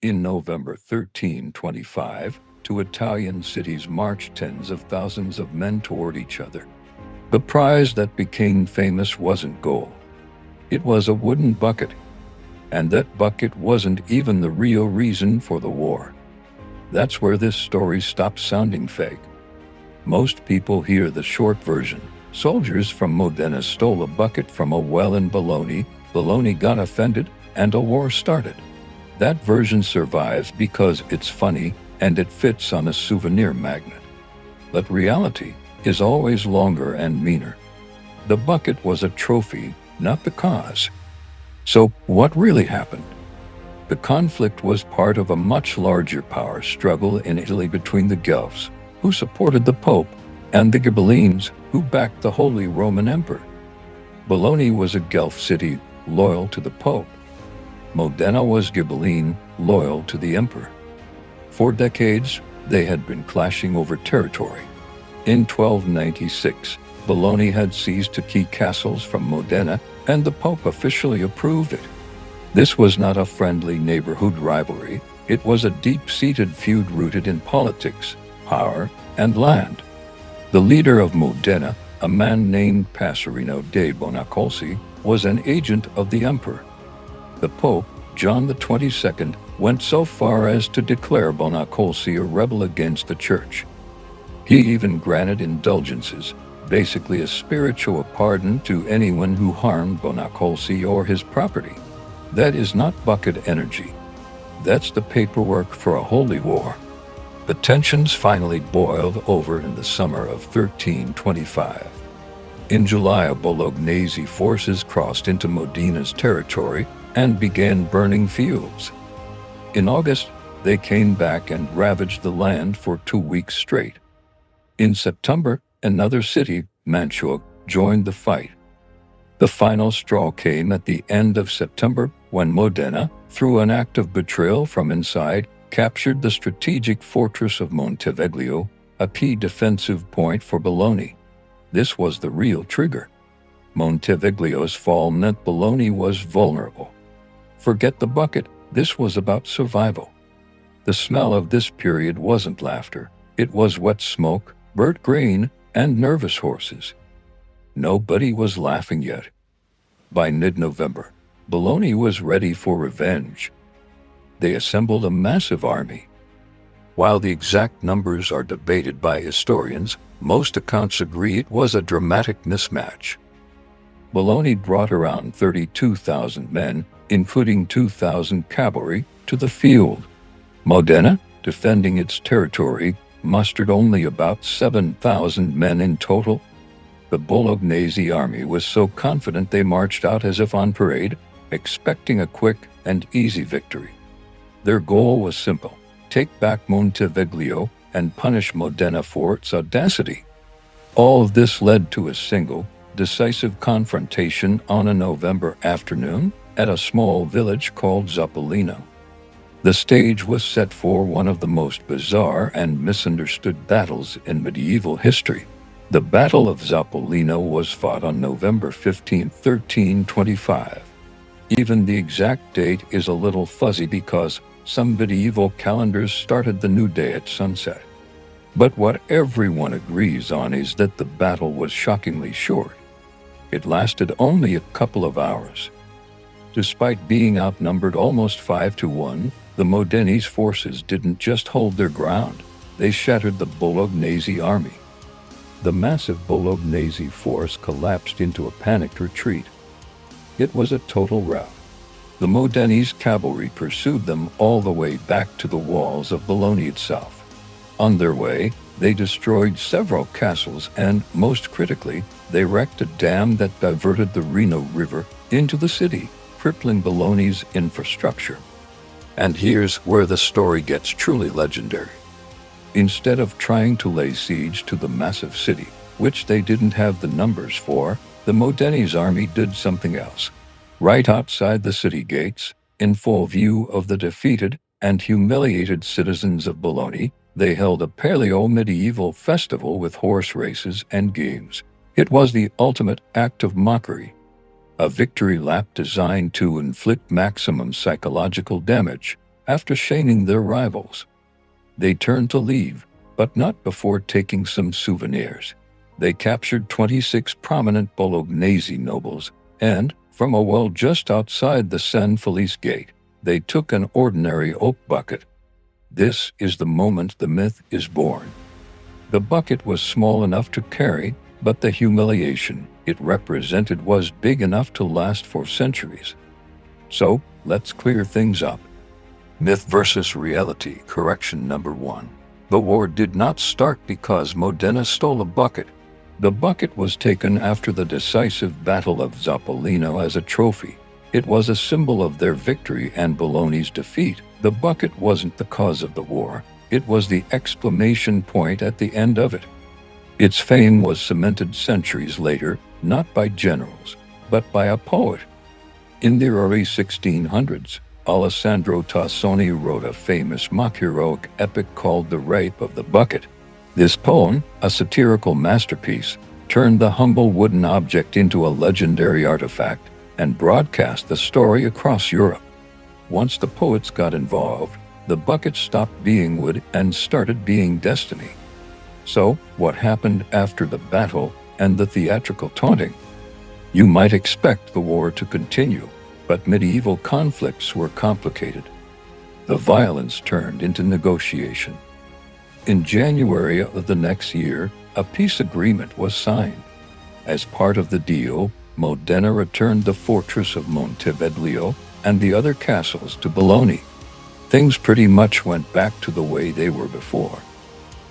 In November 1325, two Italian cities marched tens of thousands of men toward each other. The prize that became famous wasn't gold. It was a wooden bucket, and that bucket wasn't even the real reason for the war. That's where this story stops sounding fake. Most people hear the short version. Soldiers from Modena stole a bucket from a well in Bologna. Bologna got offended, and a war started. That version survives because it's funny and it fits on a souvenir magnet. But reality is always longer and meaner. The bucket was a trophy, not the cause. So, what really happened? The conflict was part of a much larger power struggle in Italy between the Guelphs, who supported the Pope, and the Ghibellines, who backed the Holy Roman Emperor. Bologna was a Guelph city loyal to the Pope. Modena was Ghibelline, loyal to the emperor. For decades, they had been clashing over territory. In 1296, Bologna had seized key castles from Modena, and the Pope officially approved it. This was not a friendly neighborhood rivalry. It was a deep-seated feud rooted in politics, power, and land. The leader of Modena, a man named Passerino de Bonacolsi, was an agent of the emperor. The Pope, John XXII, went so far as to declare Bonacolsi a rebel against the Church. He even granted indulgences, basically a spiritual pardon to anyone who harmed Bonacolsi or his property. That is not bucket energy. That's the paperwork for a holy war. The tensions finally boiled over in the summer of 1325. In July, Bolognese forces crossed into Modena's territory and began burning fields. In August, they came back and ravaged the land for 2 weeks straight. In September, another city, Mantua, joined the fight. The final straw came at the end of September when Modena, through an act of betrayal from inside, captured the strategic fortress of Monteviglio, a key defensive point for Bologna. This was the real trigger. Monteviglio's fall meant Bologna was vulnerable. Forget the bucket, this was about survival. The smell of this period wasn't laughter. It was wet smoke, burnt grain, and nervous horses. Nobody was laughing yet. By mid-November, Bologna was ready for revenge. They assembled a massive army. While the exact numbers are debated by historians, most accounts agree it was a dramatic mismatch. Bologna brought around 32,000 men, including 2,000 cavalry, to the field. Modena, defending its territory, mustered only about 7,000 men in total. The Bolognese army was so confident they marched out as if on parade, expecting a quick and easy victory. Their goal was simple: take back Monteviglio and punish Modena for its audacity. All of this led to a single, decisive confrontation on a November afternoon at a small village called Zappolino. The stage was set for one of the most bizarre and misunderstood battles in medieval history. The Battle of Zappolino was fought on November 15, 1325. Even the exact date is a little fuzzy because some medieval calendars started the new day at sunset. But what everyone agrees on is that the battle was shockingly short. It lasted only a couple of hours. Despite being outnumbered almost 5-1, the Modenese forces didn't just hold their ground, they shattered the Bolognese army. The massive Bolognese force collapsed into a panicked retreat. It was a total rout. The Modenese cavalry pursued them all the way back to the walls of Bologna itself. On their way, they destroyed several castles and, most critically, they wrecked a dam that diverted the Reno River into the city, crippling Bologna's infrastructure. And here's where the story gets truly legendary. Instead of trying to lay siege to the massive city, which they didn't have the numbers for, the Modenese army did something else. Right outside the city gates, in full view of the defeated and humiliated citizens of Bologna, they held a paleo-medieval festival with horse races and games. It was the ultimate act of mockery, a victory lap designed to inflict maximum psychological damage. after shaming their rivals. They turned to leave, but not before taking some souvenirs. They captured 26 prominent Bolognese nobles, and, from a well just outside the San Felice gate, they took an ordinary oak bucket. This is the moment the myth is born. The bucket was small enough to carry, but the humiliation it represented was big enough to last for centuries. So, let's clear things up. Myth versus reality, correction number 1. The war did not start because Modena stole a bucket. The bucket was taken after the decisive Battle of Zappolino as a trophy. It was a symbol of their victory and Bologna's defeat. The bucket wasn't the cause of the war. It was the exclamation point at the end of it. Its fame was cemented centuries later, not by generals, but by a poet. In the early 1600s, Alessandro Tassoni wrote a famous mock-heroic epic called The Rape of the Bucket. This poem, a satirical masterpiece, turned the humble wooden object into a legendary artifact and broadcast the story across Europe. Once the poets got involved, the bucket stopped being wood and started being destiny. So, what happened after the battle and the theatrical taunting? You might expect the war to continue, but medieval conflicts were complicated. The violence turned into negotiation. In January of the next year, a peace agreement was signed. As part of the deal, Modena returned the fortress of Montevideo and the other castles to Bologna. Things pretty much went back to the way they were before.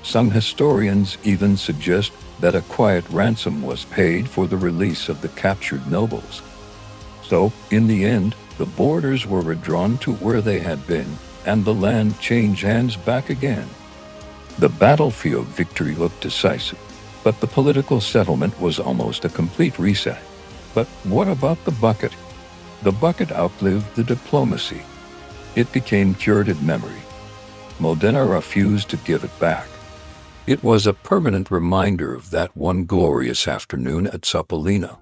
Some historians even suggest that a quiet ransom was paid for the release of the captured nobles. So, in the end, the borders were redrawn to where they had been, and the land changed hands back again. The battlefield victory looked decisive, but the political settlement was almost a complete reset. But what about the bucket? The bucket outlived the diplomacy. It became curated memory. Modena refused to give it back. It was a permanent reminder of that one glorious afternoon at Zappolino.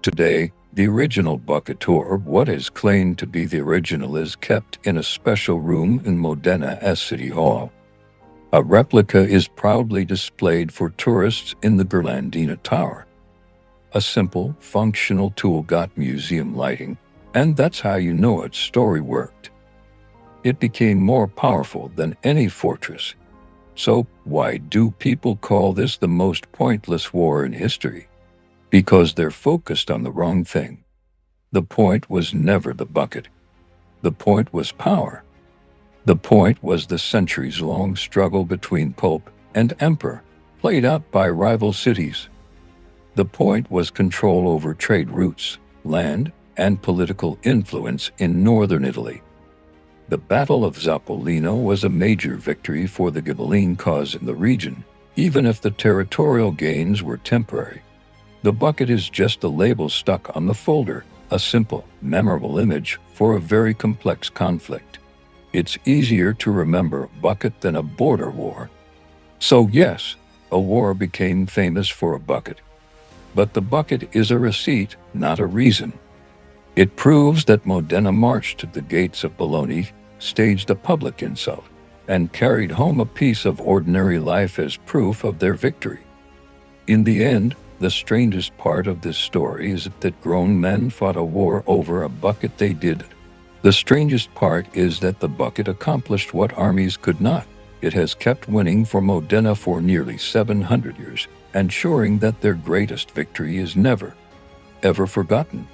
Today, the original bucket, or what is claimed to be the original, is kept in a special room in Modena's City Hall. A replica is proudly displayed for tourists in the Ghirlandina Tower. A simple, functional tool got museum lighting, and that's how you know its story worked. It became more powerful than any fortress. So, why do people call this the most pointless war in history? Because they're focused on the wrong thing. The point was never the bucket. The point was power. The point was the centuries-long struggle between Pope and Emperor, played out by rival cities. The point was control over trade routes, land, and political influence in northern Italy. The Battle of Zappolino was a major victory for the Ghibelline cause in the region, even if the territorial gains were temporary. The bucket is just a label stuck on the folder, a simple, memorable image for a very complex conflict. It's easier to remember a bucket than a border war. So yes, a war became famous for a bucket. But the bucket is a receipt, not a reason. It proves that Modena marched to the gates of Bologna, staged a public insult, and carried home a piece of ordinary life as proof of their victory. In the end, the strangest part of this story is that grown men fought a war over a bucket they did. The strangest part is that the bucket accomplished what armies could not. It has kept winning for Modena for nearly 700 years, ensuring that their greatest victory is never, ever forgotten.